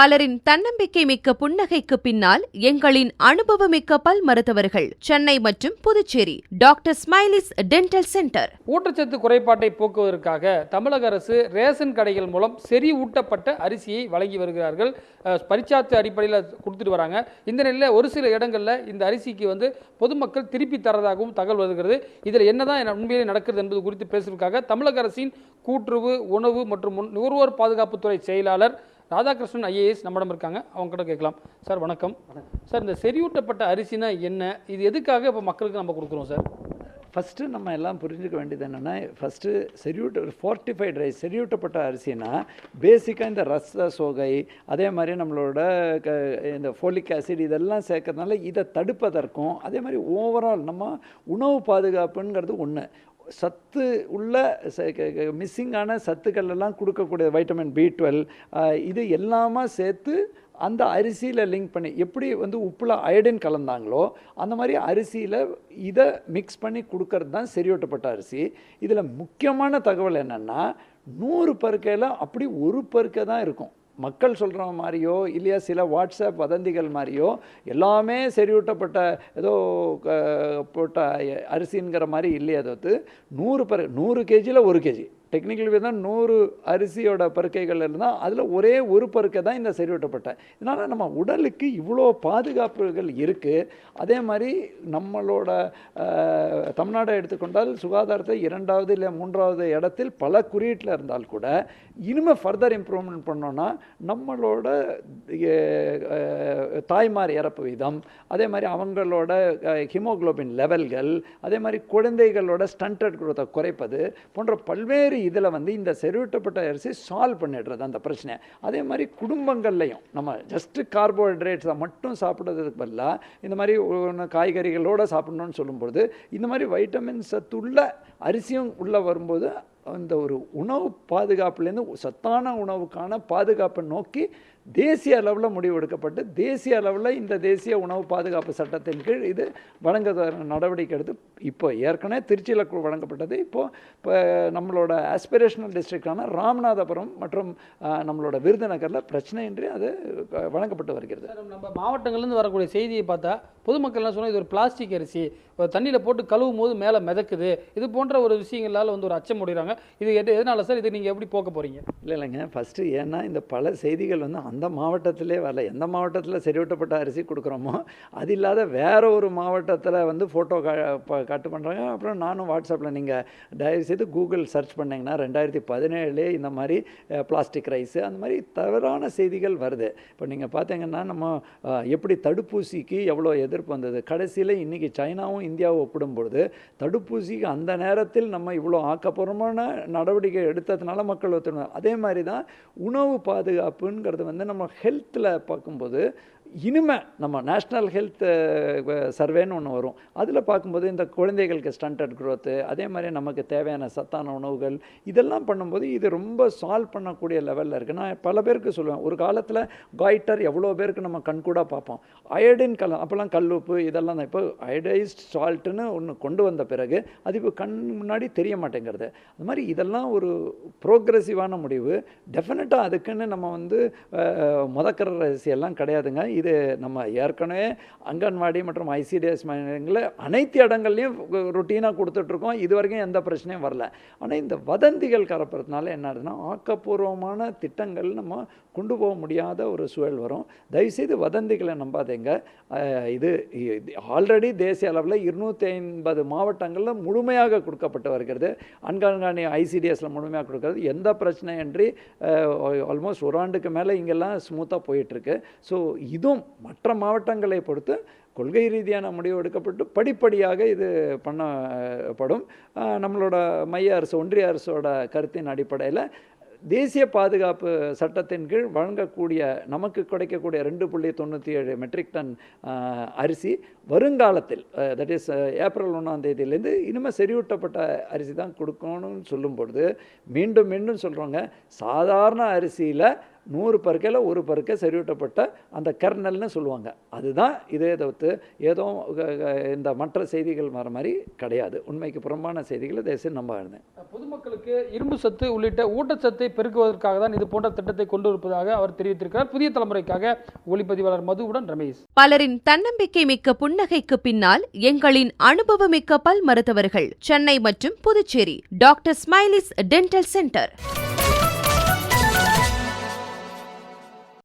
பலரின் தன்னம்பிக்கை மிக்க புன்னகைக்கு பின்னால் எங்களின் அனுபவமிக்க பல் மருத்துவர்கள். சென்னை மற்றும் Puducherry doctor smileys dental centre. ஊட்டச்சத்து குறைபாட்டை போக்குவதற்காக தமிழக அரசு ரேஷன் கடைகள் மூலம் செறிவூட்டப்பட்ட அரிசியை வழங்கி வருகிறார்கள். பரிச்சாத்து அடிப்படையில் கொடுத்துட்டு வராங்க. இந்த நிலையில் ஒரு சில இடங்களில் இந்த அரிசிக்கு பொதுமக்கள் திருப்பி தரதாகவும் தகவல் வருகிறது. இதில் என்னதான் உண்மையிலே நடக்கிறது என்பது குறித்து பேசுவதற்காக தமிழக அரசின் கூட்டுறவு, உணவு மற்றும் நுகர்வோர் பாதுகாப்புத்துறை செயலாளர் ராதாகிருஷ்ணன் ஐஏஎஸ் நம்மிடம் இருக்காங்க. அவங்க கிட்ட கேட்கலாம். சார் வணக்கம். சார், இந்த செறிவூட்டப்பட்ட அரிசினா என்ன, இது எதுக்காக இப்போ மக்களுக்கு நம்ம கொடுக்குறோம் சார்? ஃபஸ்ட்டு நம்ம எல்லாம் புரிஞ்சுக்க வேண்டியது என்னென்னா, ஃபஸ்ட்டு ஃபோர்ட்டிஃபைட் ரைஸ் செறிவூட்டப்பட்ட அரிசினா பேசிக்காக இந்த ரச சோகை, அதே மாதிரி நம்மளோட இந்த ஃபோலிக் ஆசிட் இதெல்லாம் சேர்க்கறதுனால இதை தடுப்பதற்கும், அதே மாதிரி ஓவரால் நம்ம உணவு பாதுகாப்புங்கிறது ஒன்று, சத்து உள்ள மிஸ்ஸிங்கான சத்துக்கள் எல்லாம் கொடுக்கக்கூடிய வைட்டமின் B12 இது எல்லாமே சேர்த்து அந்த அரிசியில் லிங்க் பண்ணி, எப்படி உப்பில் அயோடின் கலந்தாங்களோ அந்த மாதிரி அரிசியில் இதை மிக்ஸ் பண்ணி கொடுக்கறது தான் செறிவூட்டப்பட்ட அரிசி. இதில் முக்கியமான தகவல் என்னென்னா, 100 பருக்கையில் அப்படி ஒரு பருக்கை தான் இருக்கும். மக்கள் சொல்கிற மாதிரியோ இல்லையா சில வாட்ஸ்அப் வதந்திகள் மாதிரியோ எல்லாமே செறிவூட்டப்பட்ட ஏதோ போட்ட அரிசிங்கிற மாதிரி இல்லையா. அது 100 கேஜியில் 1 கேஜி டெக்னிக்கல் தான் 100 அரிசியோட பருக்கைகள் இருந்தால் அதில் ஒரே ஒரு பருக்கை தான் இந்த செறிவூட்டப்பட்ட. இதனால் நம்ம உடலுக்கு இவ்வளோ பாதுகாப்புகள் இருக்குது. அதே மாதிரி நம்மளோட தமிழ்நாடை எடுத்துக்கொண்டால் சுகாதாரத்தை 2வது இல்லை 3வது இடத்தில் பல குறியீட்டில் இருந்தால் கூட இனிமேல் ஃபர்தர் இம்ப்ரூவ்மெண்ட் பண்ணோன்னா நம்மளோட தாய்மார் இறப்பு வீதம், அதே மாதிரி அவங்களோட ஹீமோகுளோபின் லெவல்கள், அதே மாதிரி குழந்தைகளோட ஸ்டண்டட் குரோத்தை குறைப்பது போன்ற பல்வேறு இதில் இந்த செறிவூட்டப்பட்ட அரிசி சால்வ் பண்ணிடுறது அந்த பிரச்சனை. அதே மாதிரி குடும்பங்கள்லையும் நம்ம ஜஸ்ட்டு கார்போஹைட்ரேட்ஸை மட்டும் சாப்பிட்றதுக்கு பதிலாக இந்த மாதிரி காய்கறிகளோடு சாப்பிட்ணுன்னு சொல்லும்போது இந்த மாதிரி வைட்டமின் சத்துள்ள அரிசியும் உள்ளே வரும்போது அந்த ஒரு உணவு பாதுகாப்புலேருந்து சத்தான உணவுக்கான பாதுகாப்பை நோக்கி தேசிய அளவில் முடிவெடுக்கப்பட்டு தேசிய அளவில் இந்த தேசிய உணவு பாதுகாப்பு சட்டத்தின் கீழ் இது வழங்க நடவடிக்கை எடுத்து இப்போ ஏற்கனவே திருச்சியில் வழங்கப்பட்டது. இப்போ நம்மளோட ஆஸ்பிரேஷனல் டிஸ்ட்ரிக்டான ராமநாதபுரம் மற்றும் நம்மளோட விருதுநகரில் பிரச்சனையின்றி அது வழங்கப்பட்டு வருகிறது. நம்ம மாவட்டங்கள்லேருந்து வரக்கூடிய செய்தியை பார்த்தா பொதுமக்கள்லாம் சொன்னால் இது ஒரு பிளாஸ்டிக் அரிசி, தண்ணியில் போட்டு கழுவும் போது மேலே மிதக்குது, இது போன்ற ஒரு விஷயங்களால் ஒரு அச்சம் முடிகிறாங்க. இது எதனால சார்? இது நீங்கள் எப்படி போக்க போகிறீங்க? இல்லைங்க, ஃபஸ்ட்டு ஏன்னா இந்த பல செய்திகள் அந்த மாவட்டத்திலே வரல. எந்த மாவட்டத்தில் செறிவூட்டப்பட்ட அரிசி கொடுக்குறோமோ அது இல்லாத வேற ஒரு மாவட்டத்தில் ஃபோட்டோ காட்டு பண்ணுறாங்க. அப்புறம் நானும் வாட்ஸ்அப்பில் நீங்கள் தயவுசெய்து கூகுள் சர்ச் பண்ணிங்கன்னா 2017 இந்த மாதிரி பிளாஸ்டிக் ரைஸு அந்த மாதிரி தவறான செய்திகள் வருது. இப்போ நீங்கள் பார்த்தீங்கன்னா நம்ம எப்படி தடுப்பூசிக்கு எவ்வளோ எதிர்ப்பு வந்தது, கடைசியில் இன்றைக்கி சைனாவும் இந்தியாவும் ஒப்பிடும்பொழுது தடுப்பூசிக்கு அந்த நேரத்தில் நம்ம இவ்வளோ ஆக்கப்பூர்வமான நடவடிக்கை எடுத்ததுனால மக்கள் ஒத்துணும். அதே மாதிரி தான் உணவு பாதுகாப்புங்கிறது நம்ம ஹெல்த்தில் பார்க்கும்போது இனிமே நம்ம நேஷ்னல் ஹெல்த் சர்வேன்னு ஒன்று வரும். அதில் பார்க்கும்போது இந்த குழந்தைகளுக்கு ஸ்டண்டட் க்ரோத்து, அதே மாதிரி நமக்கு தேவையான சத்தான உணவுகள் இதெல்லாம் பண்ணும்போது இது ரொம்ப சால்வ் பண்ணக்கூடிய லெவலில் இருக்குது. நான் பல பேருக்கு சொல்லுவேன், ஒரு காலத்தில் காய்டர் எவ்வளோ பேருக்கு நம்ம கண்கூடாக பார்ப்போம். அயோடின் அப்போல்லாம் கல்லுப்பு இதெல்லாம் தான். இப்போ அயோடைஸ்ட் சால்ட்டுன்னு ஒன்று கொண்டு வந்த பிறகு அது இப்போ கண் முன்னாடி தெரிய மாட்டேங்கிறது. அது மாதிரி இதெல்லாம் ஒரு ப்ரோக்ரெசிவான முடிவு. டெஃபினட்டாக அதுக்குன்னு நம்ம முதக்கர அரிசியெல்லாம் கிடையாதுங்க. இது நம்ம ஏற்கனவே அங்கன்வாடி மற்றும் ICDS மையங்களில் அனைத்து இடங்கள்லையும் ரொட்டீனாக கொடுத்துட்ருக்கோம். இது வரைக்கும் எந்த பிரச்சனையும் வரல. ஆனால் இந்த வதந்திகள் கலப்புறதுனால என்ன ஆகுதுன்னா ஆக்கப்பூர்வமான திட்டங்கள் நம்ம கொண்டு போக முடியாத ஒரு சூழல் வரும். தயவுசெய்து வதந்திகளை நம்பாதீங்க. இது ஆல்ரெடி தேசிய அளவில் 250 மாவட்டங்களில் முழுமையாக கொடுக்கப்பட்டு வருகிறது. அன்கன்காணி ICDSல முழுமையாக கொடுக்கறது எந்த பிரச்சனையின்றி ஆல்மோஸ்ட் ஒரு ஆண்டுக்கு மேலே இங்கெல்லாம் ஸ்மூத்தாக போயிட்டுருக்கு. ஸோ இதுவும் மற்ற மாவட்டங்களை பொறுத்து கொள்கை ரீதியான முடிவு எடுக்கப்பட்டு படிப்படியாக இது பண்ணப்படும். நம்மளோட மைய அரசு, ஒன்றிய அரசோட கருத்தின் அடிப்படையில் தேசிய பாதுகாப்பு சட்டத்தின் கீழ் வழங்கக்கூடிய நமக்கு கிடைக்கக்கூடிய 2.97 மெட்ரிக் டன் அரிசி வருங்காலத்தில் தட் இஸ் ஏப்ரல் 1ஆம் தேதியிலேருந்து இனிமேல் செறிவூட்டப்பட்ட அரிசி தான் கொடுக்கணும்னு சொல்லும் பொழுது மீண்டும் மீண்டும் சொல்கிறோங்க, சாதாரண அரிசியில் 100 பருக்கையில் ஒரு பருக்கை செறிவூட்டப்பட்ட அந்த கர்னல்னு சொல்லுவாங்க. அதுதான் இதே தவிர்த்து ஏதோ இந்த மற்ற செய்திகள் வர மாதிரி கிடையாது. உண்மைக்கு புறம்பான செய்திகளை தயவுசெய்து நம்பாது. பொதுமக்களுக்கு இரும்பு சத்து உள்ளிட்ட ஊட்டச்சத்தை பெருக்குவதற்காக தான் இது போன்ற திட்டத்தை கொண்டு இருப்பதாக அவர் தெரிவித்திருக்கிறார். புதிய தலைமுறைக்காக ஒளிப்பதிவாளர் மதுவுடன் ரமேஷ். பலரின் தன்னம்பிக்கை மிக்க புன்னகைக்கு பின்னால் எங்களின் அனுபவமிக்க பல் மருத்துவர்கள். சென்னை மற்றும் Puducherry doctor smileys dental centre.